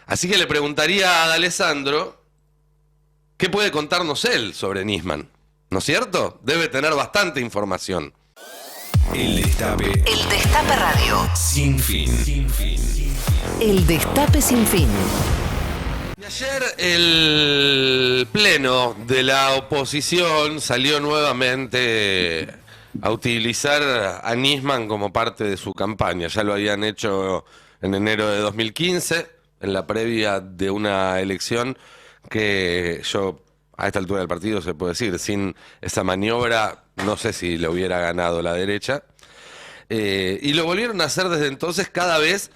Así que le preguntaría a D'Alessandro qué puede contarnos él sobre Nisman. ¿No es cierto? Debe tener bastante información. El Destape. El Destape Radio. Sin fin. Sin fin. El Destape sin fin. Y ayer el pleno de la oposición salió nuevamente a utilizar a Nisman como parte de su campaña. Ya lo habían hecho en enero de 2015, en la previa de una elección que yo, a esta altura del partido se puede decir, sin esa maniobra no sé si le hubiera ganado la derecha. Y lo volvieron a hacer desde entonces cada vez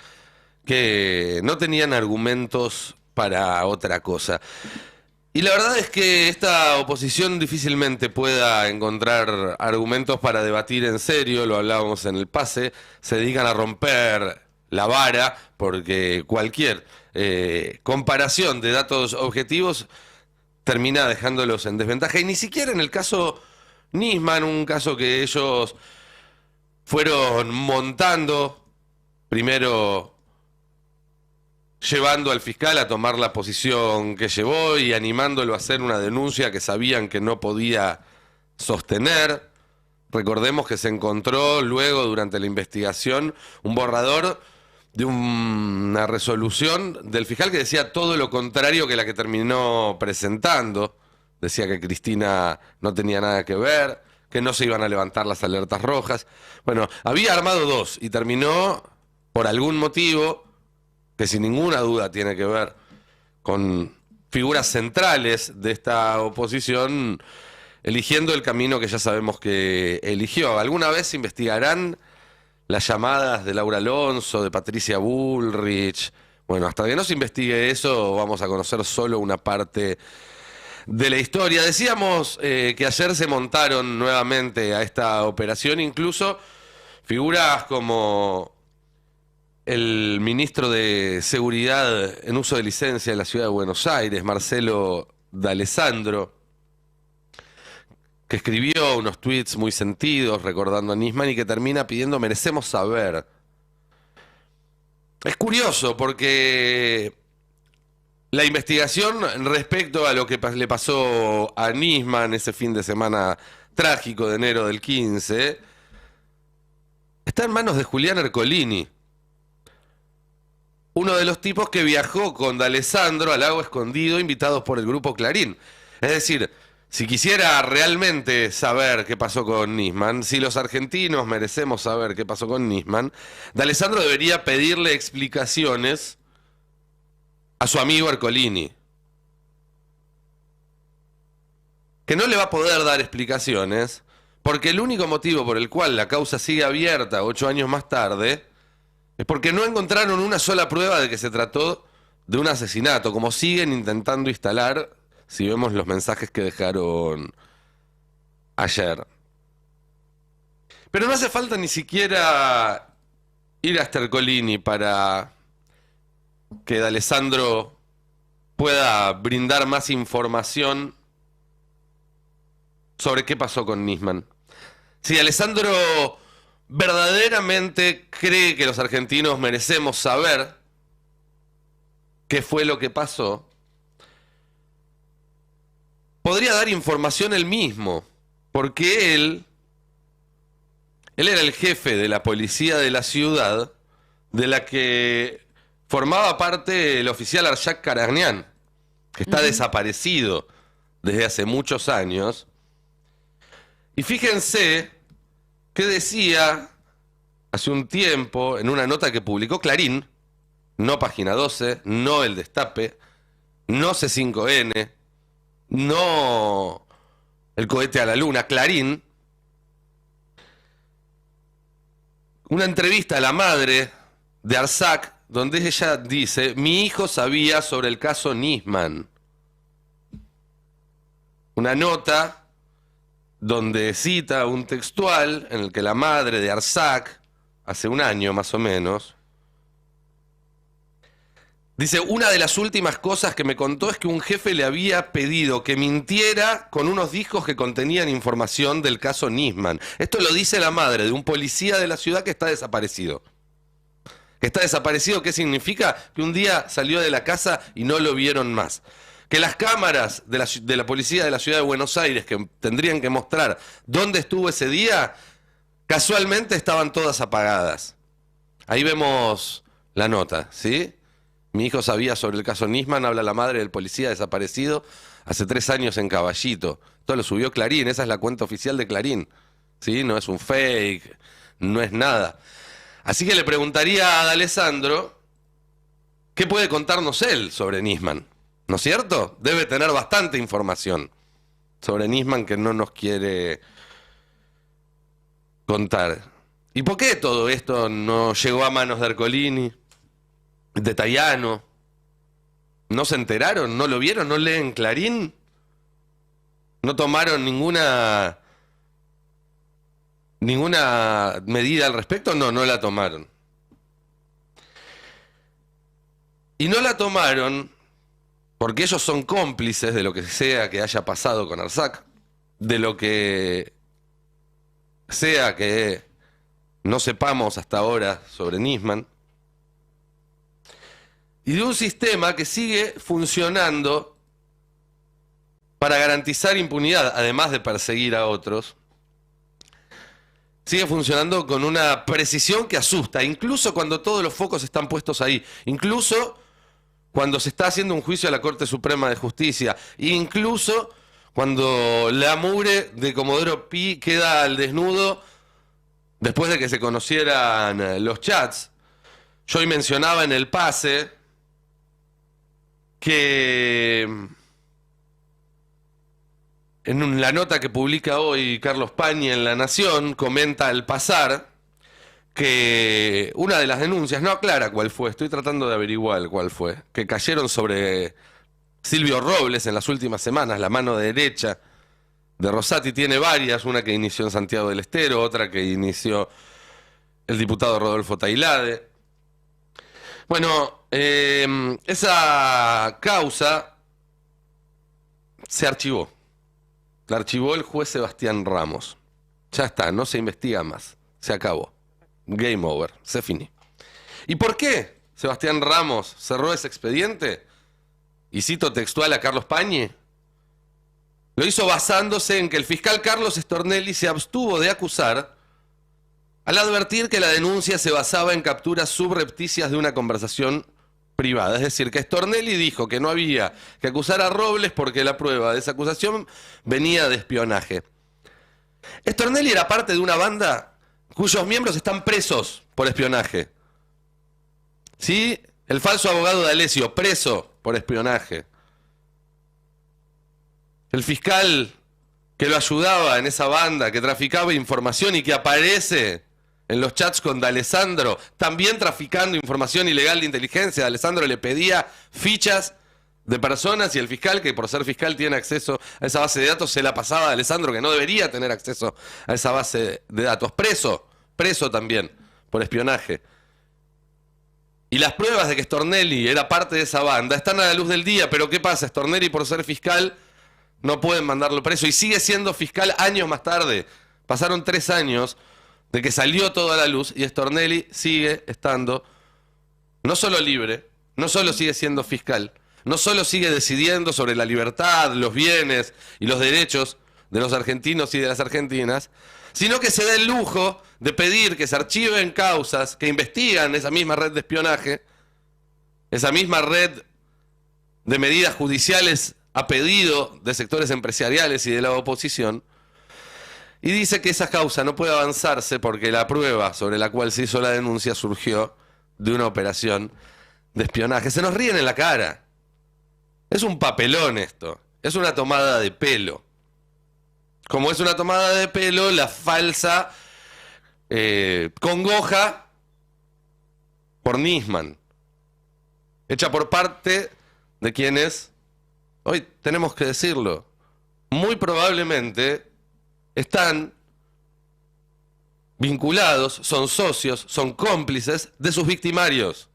que no tenían argumentos para otra cosa. Y la verdad es que esta oposición difícilmente pueda encontrar argumentos para debatir en serio, lo hablábamos en el pase, se dedican a romper la vara porque cualquier comparación de datos objetivos termina dejándolos en desventaja. Y ni siquiera en el caso Nisman, un caso que ellos fueron montando, primero llevando al fiscal a tomar la posición que llevó y animándolo a hacer una denuncia que sabían que no podía sostener. Recordemos que se encontró luego, durante la investigación, un borrador de una resolución del fiscal que decía todo lo contrario que la que terminó presentando. Decía que Cristina no tenía nada que ver, que no se iban a levantar las alertas rojas. Bueno, había armado dos y terminó, por algún motivo, que sin ninguna duda tiene que ver con figuras centrales de esta oposición, eligiendo el camino que ya sabemos que eligió. ¿Alguna vez investigarán las llamadas de Laura Alonso, de Patricia Bullrich? Bueno, hasta que no se investigue eso, vamos a conocer solo una parte de la historia. Decíamos que ayer se montaron nuevamente a esta operación, incluso figuras como el ministro de Seguridad en uso de licencia de la Ciudad de Buenos Aires, Marcelo D'Alessandro, que escribió unos tweets muy sentidos recordando a Nisman y que termina pidiendo merecemos saber. Es porque la investigación respecto a lo que le pasó a Nisman ese fin de semana trágico de enero del 15 está en manos de Julián Ercolini, uno de los tipos que viajó con D'Alessandro al Lago Escondido, invitados por el grupo Clarín. Es decir, si quisiera realmente saber qué pasó con Nisman, si los argentinos merecemos saber qué pasó con Nisman, D'Alessandro debería pedirle explicaciones a su amigo Ercolini, que no le va a poder dar explicaciones, porque el único motivo por el cual la causa sigue abierta 8 años más tarde es porque no encontraron una sola prueba de que se trató de un asesinato, como siguen intentando instalar si vemos los mensajes que dejaron ayer. Pero no hace falta ni siquiera ir hasta Ercolini para que D'Alessandro pueda brindar más información sobre qué pasó con Nisman. Si D'Alessandro verdaderamente cree que los argentinos merecemos saber qué fue lo que pasó, podría dar información él mismo, porque él era el jefe de la policía de la ciudad, de la que formaba parte el oficial Arshak Karagnian, que está desaparecido desde hace muchos años. Y fíjense que decía hace un tiempo, en una nota que publicó Clarín, no Página 12, no El Destape, no C5N, no El Cohete a la Luna, Clarín, una entrevista a la madre de Arshak, donde ella dice: mi hijo sabía sobre el caso Nisman. Una nota donde cita un textual en el que la madre de Arshak, hace un año más o menos, dice: una de las últimas cosas que me contó es que un jefe le había pedido que mintiera con unos discos que contenían información del caso Nisman. Esto lo dice la madre de un policía de la ciudad que está desaparecido. Que está desaparecido, ¿qué significa? Que un día salió de la casa y no lo vieron más. Que las cámaras de la policía de la ciudad de Buenos Aires, que tendrían que mostrar dónde estuvo ese día, casualmente estaban todas apagadas. Ahí vemos la nota, ¿sí? Mi hijo sabía sobre el caso Nisman, habla la madre del policía desaparecido hace 3 años en Caballito. Esto lo subió Clarín, esa es la cuenta oficial de Clarín, ¿sí? No es un fake, no es nada. Así que le preguntaría a D'Alessandro qué puede contarnos él sobre Nisman, ¿no es cierto? Debe tener bastante información sobre Nisman que no nos quiere contar. ¿Y por qué todo esto no llegó a manos de Ercolini, de Tayano? ¿No se enteraron? ¿No lo vieron? ¿No leen Clarín? ¿No tomaron ninguna medida al respecto? No, no la tomaron. Y no la tomaron porque ellos son cómplices de lo que sea que haya pasado con Arsac, de lo que sea que no sepamos hasta ahora sobre Nisman, y de un sistema que sigue funcionando para garantizar impunidad, además de perseguir a otros. Sigue funcionando con una precisión que asusta, incluso cuando todos los focos están puestos ahí, incluso cuando se está haciendo un juicio a la Corte Suprema de Justicia, incluso cuando la mugre de Comodoro Pi queda al desnudo después de que se conocieran los chats. Yo hoy mencionaba en el pase que en la nota que publica hoy Carlos Pañi en La Nación, comenta al pasar que una de las denuncias, no aclara cuál fue, estoy tratando de averiguar cuál fue, que cayeron sobre Silvio Robles en las últimas semanas, la mano derecha de Rosati. Tiene varias, una que inició en Santiago del Estero, otra que inició el diputado Rodolfo Tailade. Bueno, esa causa se archivó. La archivó el juez Sebastián Ramos. Ya está, no se investiga más. Se acabó. Game over. Se finí. ¿Y por qué Sebastián Ramos cerró ese expediente? Y cito textual a Carlos Pañi. Lo hizo basándose en que el fiscal Carlos Stornelli se abstuvo de acusar al advertir que la denuncia se basaba en capturas subrepticias de una conversación privada. Es decir, que Stornelli dijo que no había que acusar a Robles porque la prueba de esa acusación venía de espionaje. Stornelli era parte de una banda cuyos miembros están presos por espionaje. ¿Sí? El falso abogado D'Alessio, preso por espionaje. El fiscal que lo ayudaba en esa banda, que traficaba información y que aparece en los chats con D'Alessandro, también traficando información ilegal de inteligencia. D'Alessandro le pedía fichas de personas y el fiscal, que por ser fiscal tiene acceso a esa base de datos, se la pasaba a D'Alessandro, que no debería tener acceso a esa base de datos. Preso también, por espionaje. Y las pruebas de que Stornelli era parte de esa banda están a la luz del día, pero ¿qué pasa? Stornelli, por ser fiscal, no pueden mandarlo preso y sigue siendo fiscal años más tarde. Pasaron 3 años de que salió todo a la luz y Stornelli sigue estando no solo libre, no solo sigue siendo fiscal, no solo sigue decidiendo sobre la libertad, los bienes y los derechos de los argentinos y de las argentinas, sino que se da el lujo de pedir que se archiven causas que investigan esa misma red de espionaje, esa misma red de medidas judiciales a pedido de sectores empresariales y de la oposición, y dice que esa causa no puede avanzarse porque la prueba sobre la cual se hizo la denuncia surgió de una operación de espionaje. Se nos ríen en la cara. Es un papelón esto. Es una tomada de pelo. Como es una tomada de pelo la falsa congoja por Nisman, hecha por parte de quienes, hoy tenemos que decirlo, muy probablemente están vinculados, son socios, son cómplices de sus victimarios.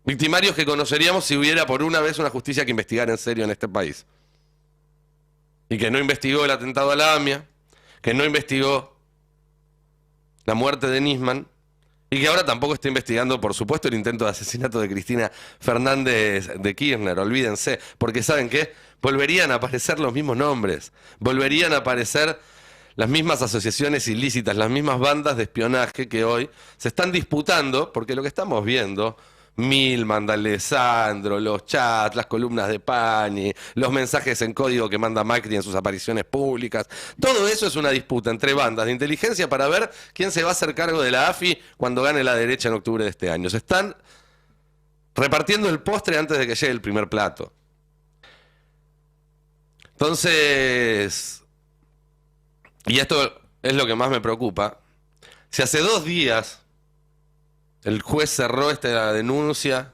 Victimarios que conoceríamos si hubiera por una vez una justicia que investigara en serio en este país. Y que no investigó el atentado a la AMIA, que no investigó la muerte de Nisman, Y que ahora tampoco está investigando, por supuesto, el intento de asesinato de Cristina Fernández de Kirchner, olvídense, porque ¿saben qué? Volverían a aparecer los mismos nombres, volverían a aparecer las mismas asociaciones ilícitas, las mismas bandas de espionaje que hoy se están disputando, porque lo que estamos viendo, Milman, D'Alessandro, los chats, las columnas de Pani, los mensajes en código que manda Macri en sus apariciones públicas, todo eso es una disputa entre bandas de inteligencia para ver quién se va a hacer cargo de la AFI cuando gane la derecha en octubre de este año. Se están repartiendo el postre antes de que llegue el primer plato. Entonces, y esto es lo que más me preocupa, si hace 2 días el juez cerró esta denuncia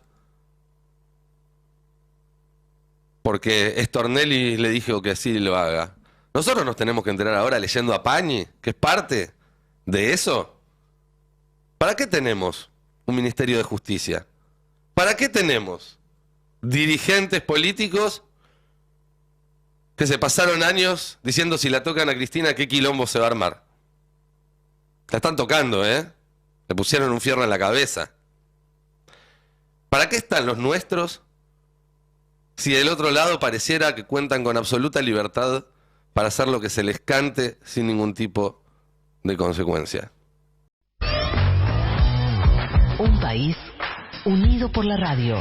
porque Stornelli le dijo que sí lo haga, nosotros nos tenemos que enterar ahora leyendo a Pañi, que es parte de eso. ¿Para qué tenemos un Ministerio de Justicia? ¿Para qué tenemos dirigentes políticos que se pasaron años diciendo si la tocan a Cristina qué quilombo se va a armar? La están tocando, ¿eh? Le pusieron un fierro en la cabeza. ¿Para qué están los nuestros si del otro lado pareciera que cuentan con absoluta libertad para hacer lo que se les cante sin ningún tipo de consecuencia? Un país unido por la radio.